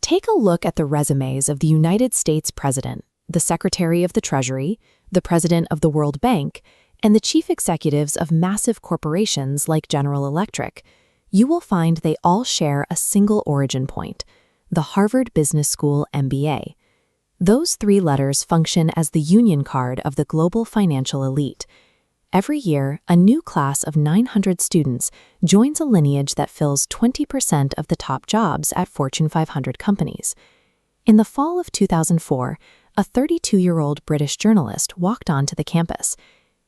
Take a look at the resumes of the United States President, the Secretary of the Treasury, the President of the World Bank, and the chief executives of massive corporations like General Electric. You will find they all share a single origin point: the Harvard Business School MBA. Those three letters function as the union card of the global financial elite. Every year, a new class of 900 students joins a lineage that fills 20% of the top jobs at Fortune 500 companies. In the fall of 2004, a 32-year-old British journalist walked onto the campus.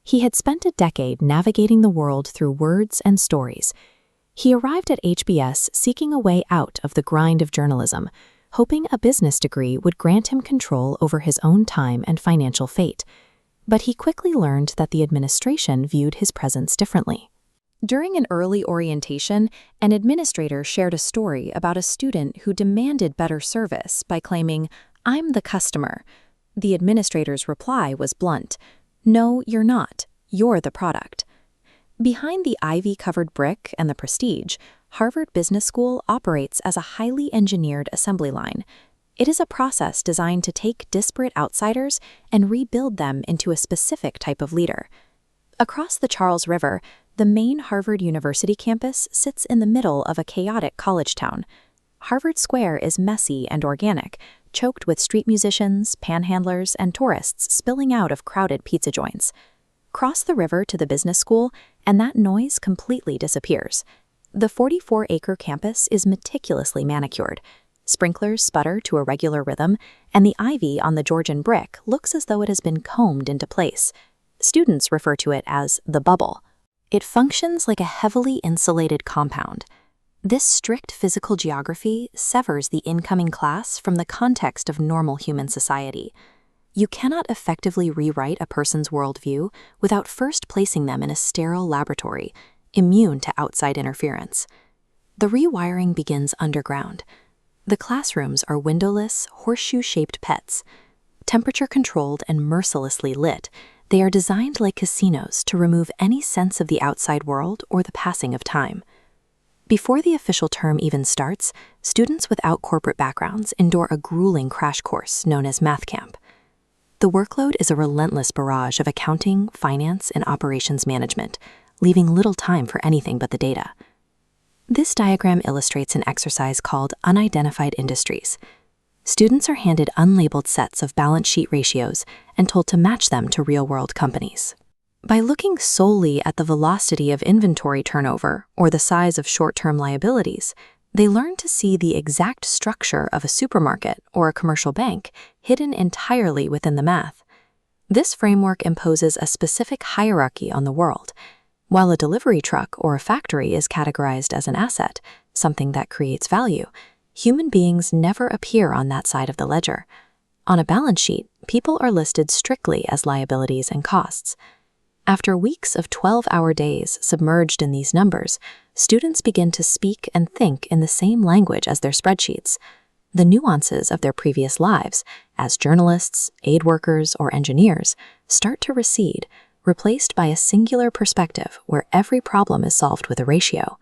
He had spent a decade navigating the world through words and stories. He arrived at HBS seeking a way out of the grind of journalism, hoping a business degree would grant him control over his own time and financial fate. But he quickly learned that the administration viewed his presence differently. During an early orientation, an administrator shared a story about a student who demanded better service by claiming, "I'm the customer." The administrator's reply was blunt: "No, you're not. You're the product." Behind the ivy-covered brick and the prestige, Harvard Business School operates as a highly engineered assembly line. It is a process designed to take disparate outsiders and rebuild them into a specific type of leader. Across the Charles River, the main Harvard University campus sits in the middle of a chaotic college town. Harvard Square is messy and organic, choked with street musicians, panhandlers, and tourists spilling out of crowded pizza joints. Cross the river to the business school, and that noise completely disappears. The 44-acre campus is meticulously manicured. Sprinklers sputter to a regular rhythm, and the ivy on the Georgian brick looks as though it has been combed into place. Students refer to it as the bubble. It functions like a heavily insulated compound. This strict physical geography severs the incoming class from the context of normal human society. You cannot effectively rewrite a person's worldview without first placing them in a sterile laboratory, immune to outside interference. The rewiring begins underground. The classrooms are windowless, horseshoe-shaped pets. Temperature-controlled and mercilessly lit, they are designed like casinos to remove any sense of the outside world or the passing of time. Before the official term even starts, students without corporate backgrounds endure a grueling crash course known as math camp. The workload is a relentless barrage of accounting, finance, and operations management, leaving little time for anything but the data. This diagram illustrates an exercise called unidentified industries. Students are handed unlabeled sets of balance sheet ratios and told to match them to real-world companies. By looking solely at the velocity of inventory turnover or the size of short-term liabilities, they learn to see the exact structure of a supermarket or a commercial bank hidden entirely within the math. This framework imposes a specific hierarchy on the world. While a delivery truck or a factory is categorized as an asset, something that creates value, human beings never appear on that side of the ledger. On a balance sheet, people are listed strictly as liabilities and costs. After weeks of 12-hour days submerged in these numbers, students begin to speak and think in the same language as their spreadsheets. The nuances of their previous lives, as journalists, aid workers, or engineers, start to recede, replaced by a singular perspective where every problem is solved with a ratio.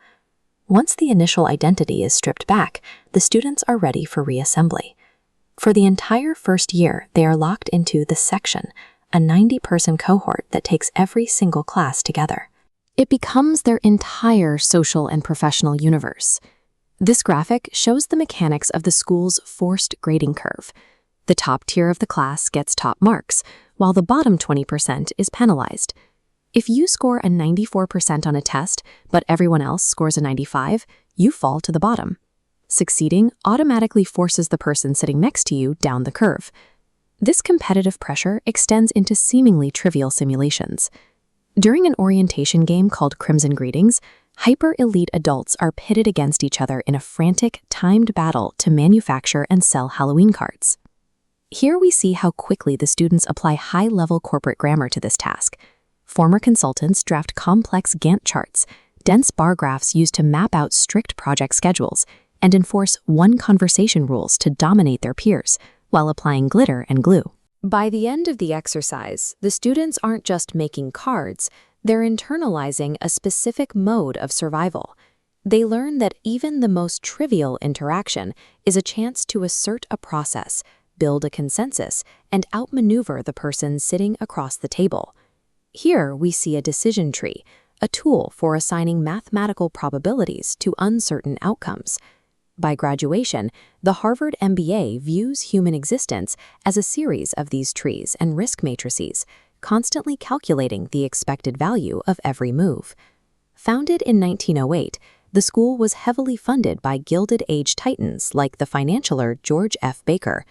Once the initial identity is stripped back, the students are ready for reassembly. For the entire first year, they are locked into the section, a 90-person cohort that takes every single class together. It becomes their entire social and professional universe. This graphic shows the mechanics of the school's forced grading curve. The top tier of the class gets top marks, while the bottom 20% is penalized. If you score a 94% on a test, but everyone else scores a 95, you fall to the bottom. Succeeding automatically forces the person sitting next to you down the curve. This competitive pressure extends into seemingly trivial simulations. During an orientation game called Crimson Greetings, hyper-elite adults are pitted against each other in a frantic, timed battle to manufacture and sell Halloween cards. Here we see how quickly the students apply high-level corporate grammar to this task. Former consultants draft complex Gantt charts, dense bar graphs used to map out strict project schedules, and enforce one conversation rules to dominate their peers, while applying glitter and glue. By the end of the exercise, the students aren't just making cards, they're internalizing a specific mode of survival. They learn that even the most trivial interaction is a chance to assert a process, build a consensus, and outmaneuver the person sitting across the table. Here we see a decision tree, a tool for assigning mathematical probabilities to uncertain outcomes. By graduation, the Harvard MBA views human existence as a series of these trees and risk matrices, constantly calculating the expected value of every move. Founded in 1908, the school was heavily funded by Gilded Age titans like the financialer George F. Baker.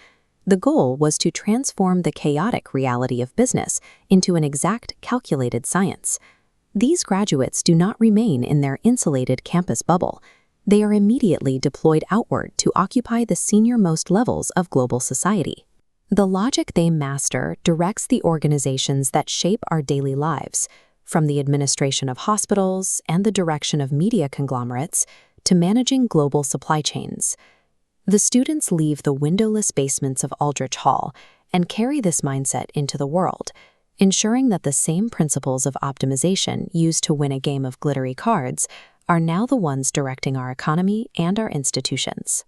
The goal was to transform the chaotic reality of business into an exact, calculated science. These graduates do not remain in their insulated campus bubble. They are immediately deployed outward to occupy the senior-most levels of global society. The logic they master directs the organizations that shape our daily lives, from the administration of hospitals and the direction of media conglomerates to managing global supply chains. The students leave the windowless basements of Aldrich Hall and carry this mindset into the world, ensuring that the same principles of optimization used to win a game of glittery cards are now the ones directing our economy and our institutions.